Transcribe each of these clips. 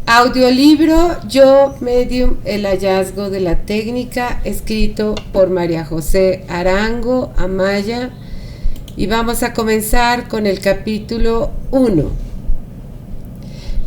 Audiolibro Yo Medium, el hallazgo de la técnica, escrito por María José Arango Amaya, y vamos a comenzar con el capítulo 1.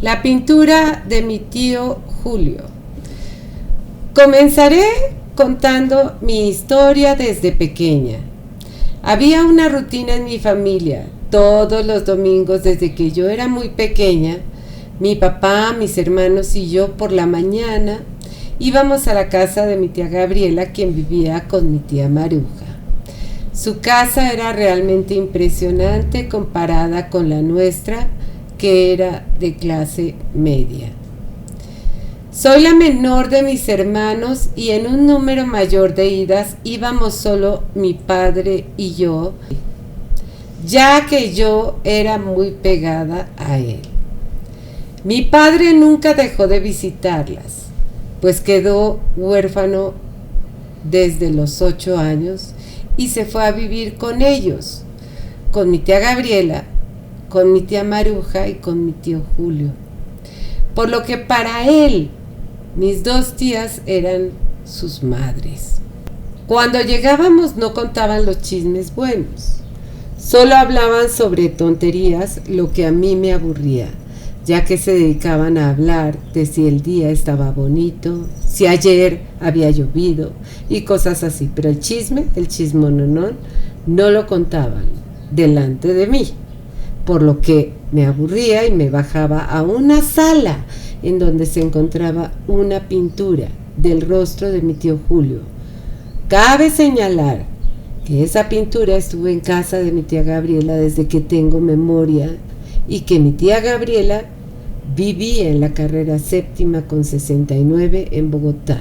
La pintura de mi tío Julio. Comenzaré contando mi historia desde pequeña. Había una rutina en mi familia. Todos los domingos desde que yo era muy pequeña, mi papá, mis hermanos y yo por la mañana íbamos a la casa de mi tía Gabriela, quien vivía con mi tía Maruja. Su casa era realmente impresionante comparada con la nuestra, que era de clase media. Soy la menor de mis hermanos y en un número mayor de idas íbamos solo mi padre y yo, ya que yo era muy pegada a él. Mi padre nunca dejó de visitarlas, pues quedó huérfano desde los 8 años y se fue a vivir con ellos, con mi tía Gabriela, con mi tía Maruja y con mi tío Julio. Por lo que para él, mis 2 tías eran sus madres. Cuando llegábamos no contaban los chismes buenos, solo hablaban sobre tonterías, lo que a mí me aburría, ya que se dedicaban a hablar de si el día estaba bonito, si ayer había llovido y cosas así, pero el chismononón, no lo contaban delante de mí, por lo que me aburría y me bajaba a una sala en donde se encontraba una pintura del rostro de mi tío Julio. Cabe señalar que esa pintura estuvo en casa de mi tía Gabriela desde que tengo memoria y que mi tía Gabriela vivía en la carrera séptima con 69 en Bogotá,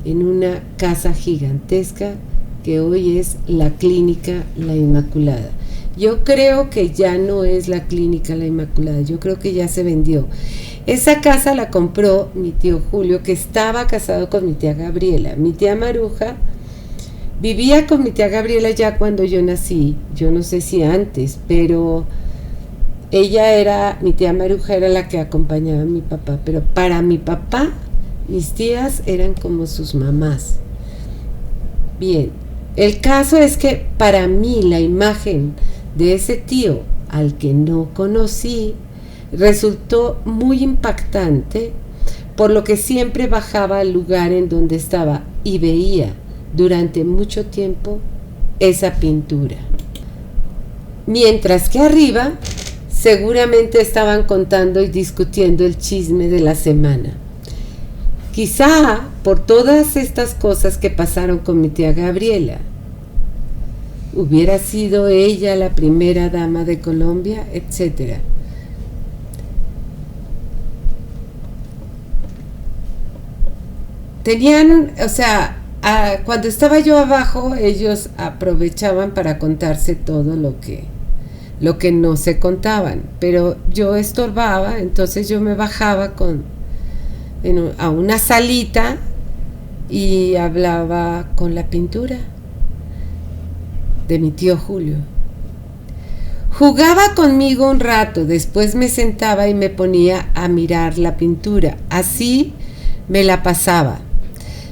en una casa gigantesca que hoy es la Clínica La Inmaculada. Yo creo que ya no es la Clínica La Inmaculada, yo creo que ya se vendió. Esa casa la compró mi tío Julio, que estaba casado con mi tía Gabriela. Mi tía Maruja vivía con mi tía Gabriela ya cuando yo nací, yo no sé si antes, pero mi tía Maruja era la que acompañaba a mi papá, pero para mi papá, mis tías eran como sus mamás. Bien, el caso es que para mí la imagen de ese tío al que no conocí resultó muy impactante, por lo que siempre bajaba al lugar en donde estaba y veía durante mucho tiempo esa pintura. Mientras que arriba seguramente estaban contando y discutiendo el chisme de la semana. Quizá por todas estas cosas que pasaron con mi tía Gabriela. Hubiera sido ella la primera dama de Colombia, etc. Cuando estaba yo abajo, ellos aprovechaban para contarse todo lo que no se contaban, pero yo estorbaba, entonces yo me bajaba a una salita y hablaba con la pintura de mi tío Julio. Jugaba conmigo un rato, después me sentaba y me ponía a mirar la pintura. Así me la pasaba.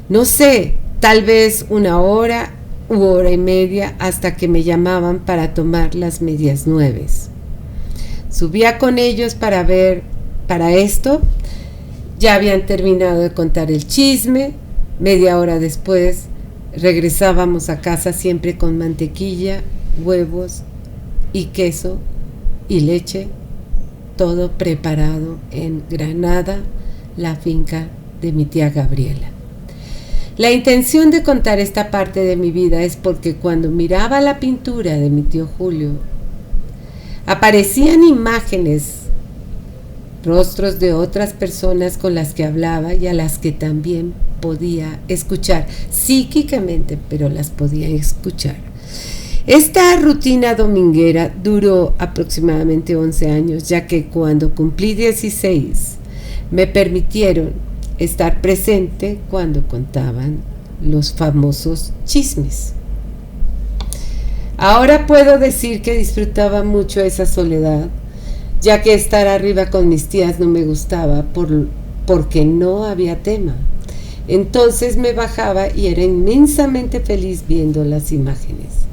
No sé, tal vez 1 hora u hora y media, hasta que me llamaban para tomar las medias 9. Subía con ellos para esto. Ya habían terminado de contar el chisme. Media hora después regresábamos a casa, siempre con mantequilla, huevos y queso y leche, todo preparado en Granada, la finca de mi tía Gabriela. La intención de contar esta parte de mi vida es porque cuando miraba la pintura de mi tío Julio, aparecían imágenes, rostros de otras personas con las que hablaba y a las que también podía escuchar psíquicamente, pero las podía escuchar. Esta rutina dominguera duró aproximadamente 11 años, ya que cuando cumplí 16 me permitieron estar presente cuando contaban los famosos chismes. Ahora puedo decir que disfrutaba mucho esa soledad, ya que estar arriba con mis tías no me gustaba, por porque no había tema. Entonces me bajaba y era inmensamente feliz viendo las imágenes.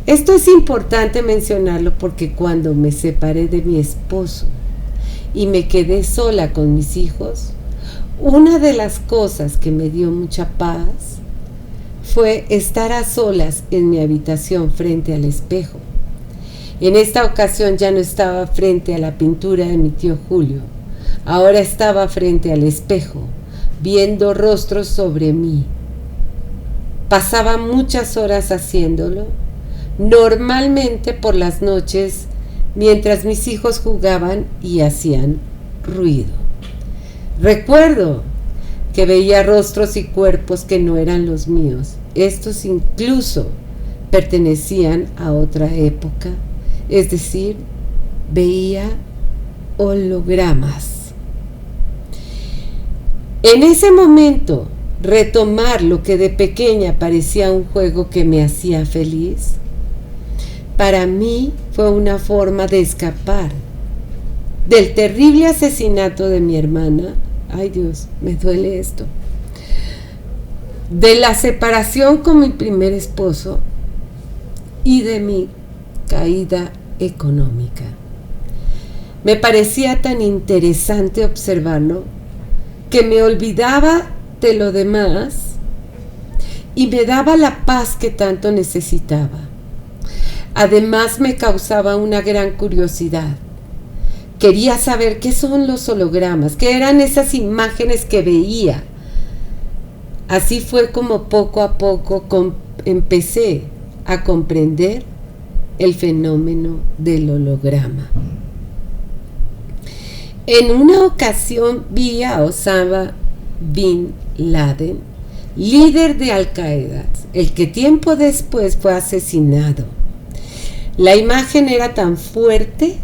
Esto es importante mencionarlo porque cuando me separé de mi esposo y me quedé sola con mis hijos, una de las cosas que me dio mucha paz fue estar a solas en mi habitación frente al espejo. En esta ocasión ya no estaba frente a la pintura de mi tío Julio, ahora estaba frente al espejo, viendo rostros sobre mí. Pasaba muchas horas haciéndolo, normalmente por las noches, mientras mis hijos jugaban y hacían ruido. Recuerdo que veía rostros y cuerpos que no eran los míos. Estos incluso pertenecían a otra época, es decir, veía hologramas. En ese momento, retomar lo que de pequeña parecía un juego que me hacía feliz, para mí fue una forma de escapar del terrible asesinato de mi hermana. Ay Dios, me duele esto. De la separación con mi primer esposo y de mi caída económica. Me parecía tan interesante observarlo que me olvidaba de lo demás y me daba la paz que tanto necesitaba. Además me causaba una gran curiosidad. Quería saber qué son los hologramas, qué eran esas imágenes que veía. Así fue como poco a poco empecé a comprender el fenómeno del holograma. En una ocasión vi a Osama Bin Laden, líder de Al-Qaeda, el que tiempo después fue asesinado. La imagen era tan fuerte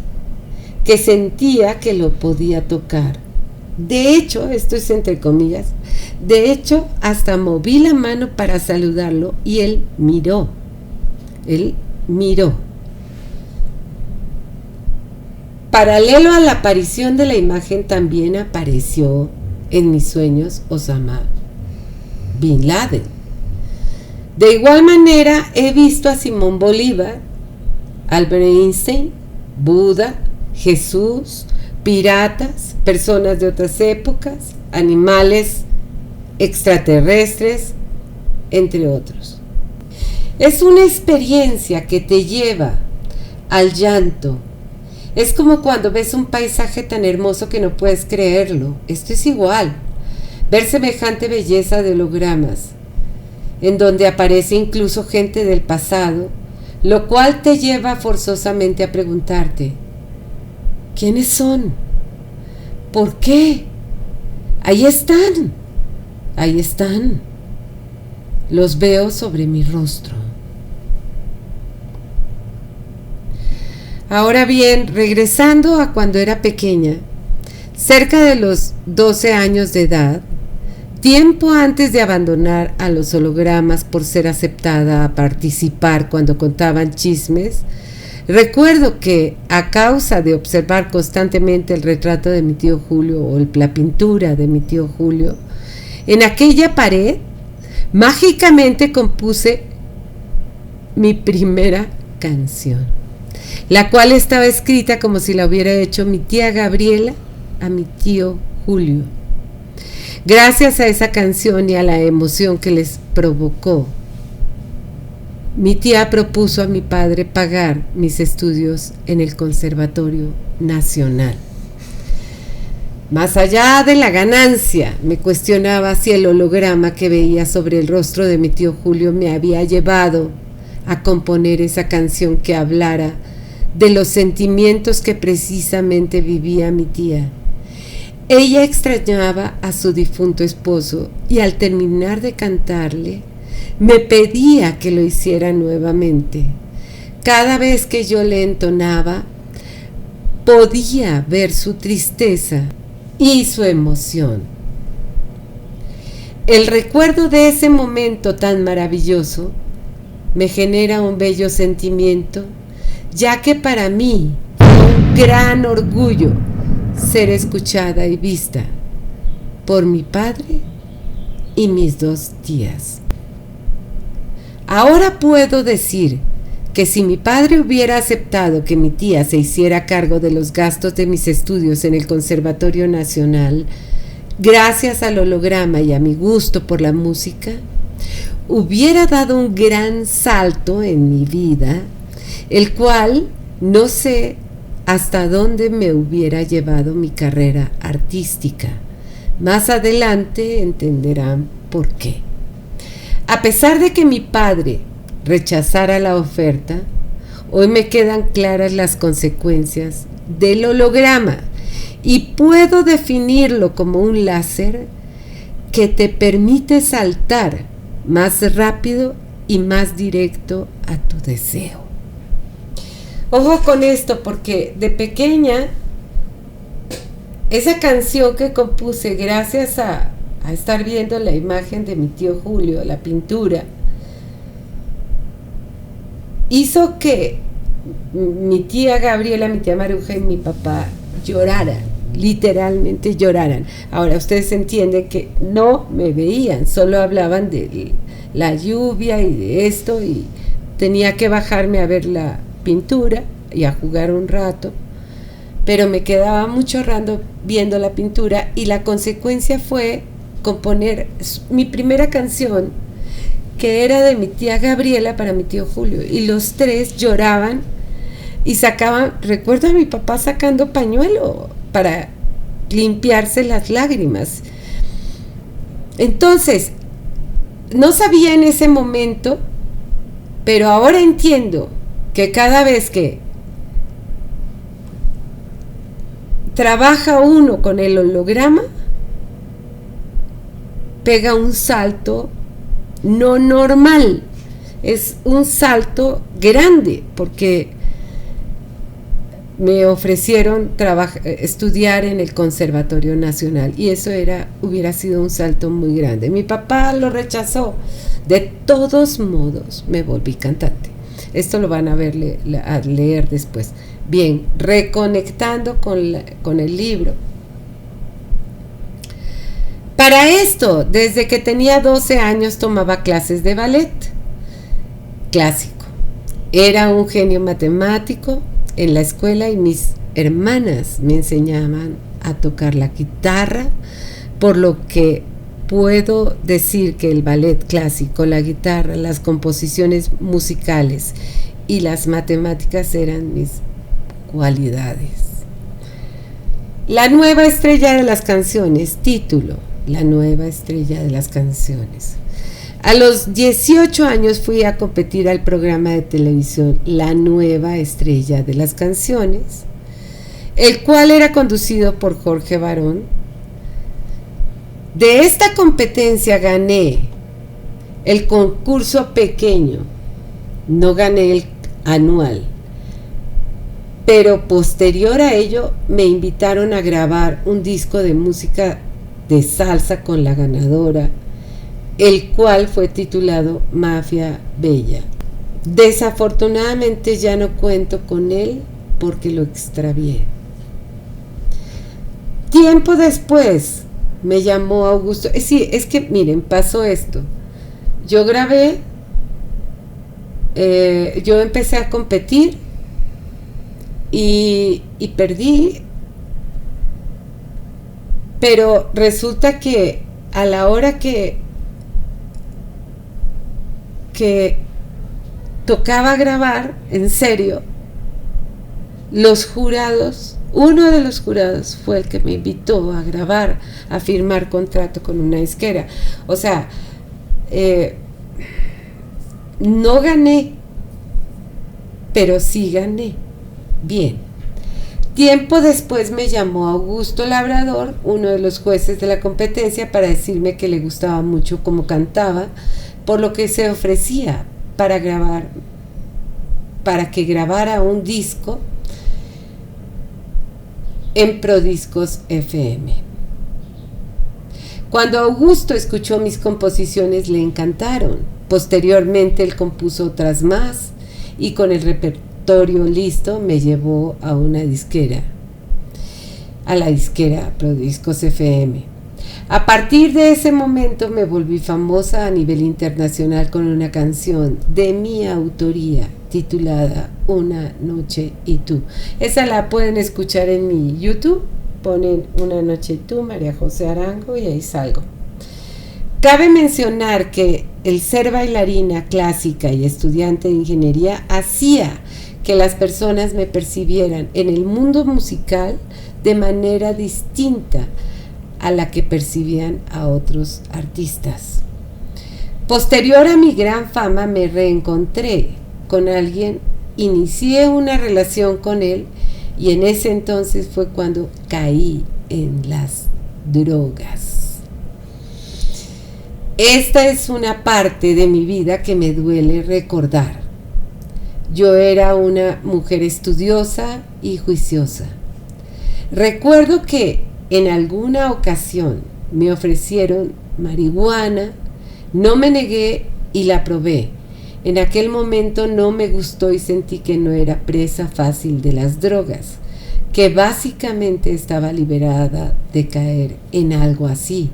que sentía que lo podía tocar. De hecho, esto es entre comillas, de hecho hasta moví la mano para saludarlo y él miró. Paralelo a la aparición de la imagen también apareció en mis sueños Osama Bin Laden. De igual manera he visto a Simón Bolívar, Albert Einstein, Buda, Jesús, piratas, personas de otras épocas, animales extraterrestres, entre otros. Es una experiencia que te lleva al llanto. Es como cuando ves un paisaje tan hermoso que no puedes creerlo. Esto es igual. Ver semejante belleza de hologramas, en donde aparece incluso gente del pasado, lo cual te lleva forzosamente a preguntarte, ¿quiénes son? ¿Por qué? Ahí están. Los veo sobre mi rostro. Ahora bien, regresando a cuando era pequeña, cerca de los 12 años de edad, tiempo antes de abandonar a los hologramas por ser aceptada a participar cuando contaban chismes, recuerdo que a causa de observar constantemente el retrato de mi tío Julio o la pintura de mi tío Julio, en aquella pared mágicamente compuse mi primera canción, la cual estaba escrita como si la hubiera hecho mi tía Gabriela a mi tío Julio. Gracias a esa canción y a la emoción que les provocó, mi tía propuso a mi padre pagar mis estudios en el Conservatorio Nacional. Más allá de la ganancia, me cuestionaba si el holograma que veía sobre el rostro de mi tío Julio me había llevado a componer esa canción que hablara de los sentimientos que precisamente vivía mi tía. Ella extrañaba a su difunto esposo y al terminar de cantarle, me pedía que lo hiciera nuevamente. Cada vez que yo le entonaba, podía ver su tristeza y su emoción. El recuerdo de ese momento tan maravilloso me genera un bello sentimiento, ya que para mí fue un gran orgullo ser escuchada y vista por mi padre y mis 2 tías. Ahora puedo decir que si mi padre hubiera aceptado que mi tía se hiciera cargo de los gastos de mis estudios en el Conservatorio Nacional, gracias al holograma y a mi gusto por la música, hubiera dado un gran salto en mi vida, el cual no sé hasta dónde me hubiera llevado mi carrera artística. Más adelante entenderán por qué. A pesar de que mi padre rechazara la oferta, hoy me quedan claras las consecuencias del holograma y puedo definirlo como un láser que te permite saltar más rápido y más directo a tu deseo. Ojo con esto, porque de pequeña esa canción que compuse gracias a estar viendo la imagen de mi tío Julio, la pintura, hizo que mi tía Gabriela, mi tía Maruja y mi papá lloraran, literalmente lloraran. Ahora ustedes entienden que no me veían, solo hablaban de la lluvia y de esto, y tenía que bajarme a ver la pintura y a jugar un rato, pero me quedaba mucho rato viendo la pintura, y la consecuencia fue componer mi primera canción, que era de mi tía Gabriela para mi tío Julio, y los 3 lloraban y sacaban, recuerdo a mi papá sacando pañuelo para limpiarse las lágrimas. Entonces, no sabía en ese momento, pero ahora entiendo que cada vez que trabaja uno con el holograma, pega un salto no normal, es un salto grande, porque me ofrecieron estudiar en el Conservatorio Nacional, y eso hubiera sido un salto muy grande. Mi papá lo rechazó. De todos modos, me volví cantante. Esto lo van a leer después. Bien, reconectando con el libro. Para esto, desde que tenía 12 años tomaba clases de ballet clásico. Era un genio matemático en la escuela, y mis hermanas me enseñaban a tocar la guitarra, por lo que puedo decir que el ballet clásico, la guitarra, las composiciones musicales y las matemáticas eran mis cualidades. La nueva estrella de las canciones, título: La nueva estrella de las canciones. A los 18 años fui a competir al programa de televisión La nueva estrella de las canciones, el cual era conducido por Jorge Barón. De esta competencia gané el concurso pequeño, no gané el anual, pero posterior a ello me invitaron a grabar un disco de música de salsa con la ganadora, el cual fue titulado Mafia Bella. Desafortunadamente ya no cuento con él porque lo extravié. Tiempo después me llamó Augusto. Sí, es que miren, pasó esto. Yo grabé, yo empecé a competir y perdí, pero resulta que a la hora que tocaba grabar, en serio, los jurados, uno de los jurados fue el que me invitó a grabar, a firmar contrato con una disquera. O sea, no gané, pero sí gané. Bien. Tiempo después me llamó Augusto Labrador, uno de los jueces de la competencia, para decirme que le gustaba mucho cómo cantaba, por lo que se ofrecía para que grabara un disco en Prodiscos FM. Cuando Augusto escuchó mis composiciones, le encantaron. Posteriormente él compuso otras más, y con el repertorio listo me llevó a una disquera, a la disquera Prodiscos FM. A partir de ese momento me volví famosa a nivel internacional con una canción de mi autoría titulada Una noche y tú. Esa la pueden escuchar en mi YouTube. Ponen Una noche y tú, María José Arango, y ahí salgo. Cabe mencionar que el ser bailarina clásica y estudiante de ingeniería hacía que las personas me percibieran en el mundo musical de manera distinta a la que percibían a otros artistas. Posterior a mi gran fama me reencontré con alguien, inicié una relación con él y en ese entonces fue cuando caí en las drogas. Esta es una parte de mi vida que me duele recordar. Yo era una mujer estudiosa y juiciosa. Recuerdo que en alguna ocasión me ofrecieron marihuana, no me negué y la probé. En aquel momento no me gustó y sentí que no era presa fácil de las drogas, que básicamente estaba liberada de caer en algo así.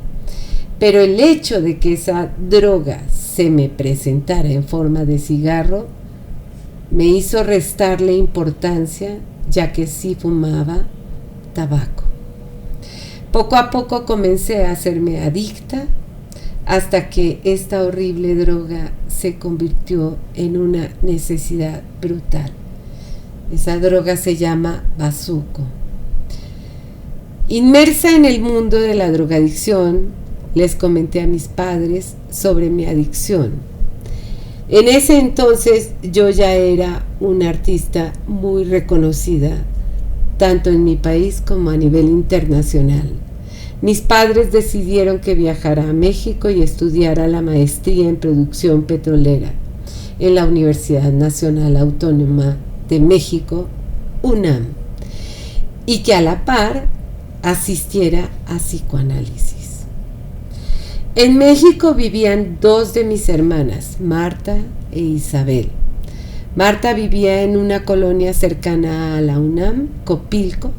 Pero el hecho de que esa droga se me presentara en forma de cigarro me hizo restarle importancia, ya que sí fumaba tabaco. Poco a poco comencé a hacerme adicta hasta que esta horrible droga se convirtió en una necesidad brutal. Esa droga se llama bazuco. Inmersa en el mundo de la drogadicción, les comenté a mis padres sobre mi adicción. En ese entonces yo ya era una artista muy reconocida, tanto en mi país como a nivel internacional. Mis padres decidieron que viajara a México y estudiara la maestría en producción petrolera en la Universidad Nacional Autónoma de México, UNAM, y que a la par asistiera a psicoanálisis. En México vivían dos de mis hermanas, Marta e Isabel. Marta vivía en una colonia cercana a la UNAM, Copilco,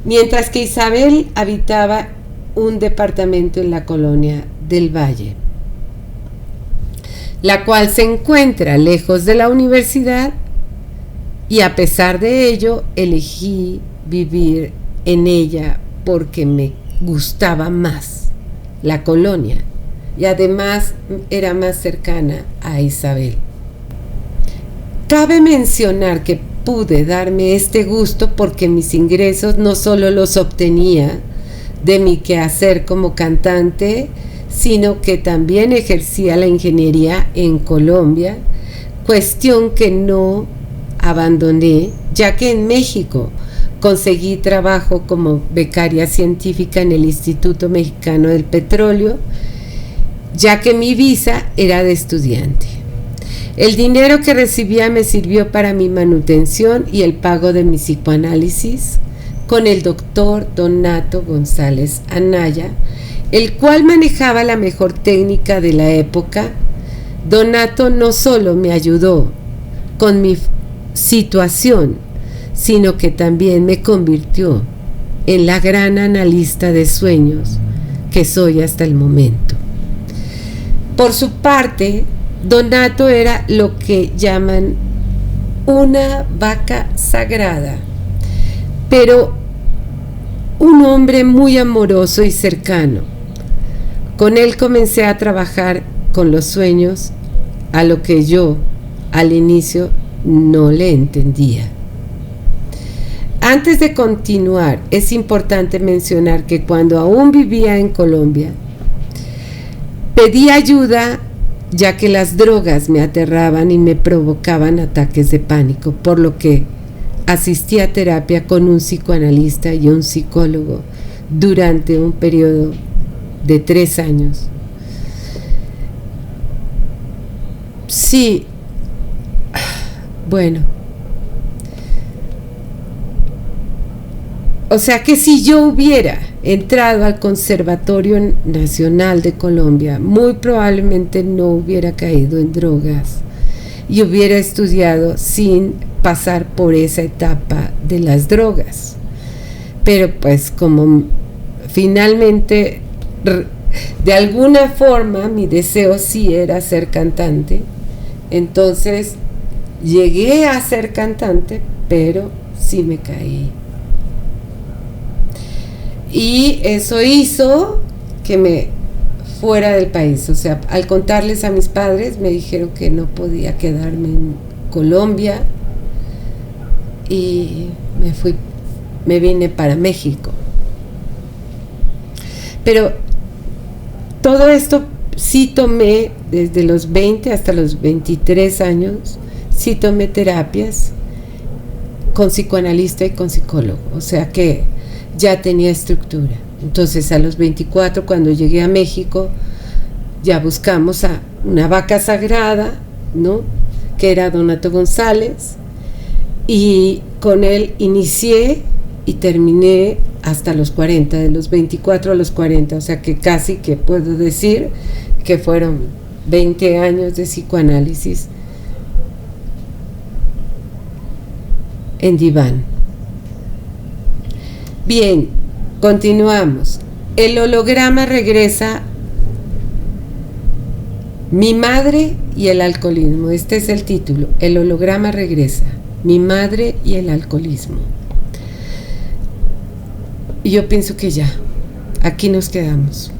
mientras que Isabel habitaba un departamento en la colonia del Valle, la cual se encuentra lejos de la universidad, y a pesar de ello elegí vivir en ella porque me gustaba más la colonia y además era más cercana a Isabel. Cabe mencionar que pude darme este gusto porque mis ingresos no solo los obtenía de mi quehacer como cantante, sino que también ejercía la ingeniería en Colombia, cuestión que no abandoné, ya que en México conseguí trabajo como becaria científica en el Instituto Mexicano del Petróleo, ya que mi visa era de estudiante. El dinero que recibía me sirvió para mi manutención y el pago de mi psicoanálisis con el doctor Donato González Anaya, el cual manejaba la mejor técnica de la época. Donato no solo me ayudó con mi situación, sino que también me convirtió en la gran analista de sueños que soy hasta el momento. Por su parte, Donato era lo que llaman una vaca sagrada, pero un hombre muy amoroso y cercano. Con él comencé a trabajar con los sueños, a lo que yo al inicio no le entendía. Antes de continuar, es importante mencionar que cuando aún vivía en Colombia, pedí ayuda, ya que las drogas me aterraban y me provocaban ataques de pánico, por lo que asistí a terapia con un psicoanalista y un psicólogo durante un periodo de 3 años. Sí, bueno, o sea que si yo hubiera entrado al Conservatorio Nacional de Colombia, muy probablemente no hubiera caído en drogas y hubiera estudiado sin pasar por esa etapa de las drogas. Pero pues como finalmente, de alguna forma, mi deseo sí era ser cantante. Entonces, llegué a ser cantante, pero sí me caí. Y eso hizo que me fuera del país. O sea, al contarles a mis padres, me dijeron que no podía quedarme en Colombia y me vine para México. Pero todo esto sí tomé desde los 20 hasta los 23 años, sí tomé terapias con psicoanalista y con psicólogo, o sea que ya tenía estructura. Entonces a los 24, cuando llegué a México, ya buscamos a una vaca sagrada, ¿no?, que era Donato González, y con él inicié y terminé hasta los 40, de los 24 a los 40, o sea que casi que puedo decir que fueron 20 años de psicoanálisis en diván. Bien, continuamos. El holograma regresa. Mi madre y el alcoholismo. Este es el título. El holograma regresa. Mi madre y el alcoholismo. Y yo pienso que ya, aquí nos quedamos.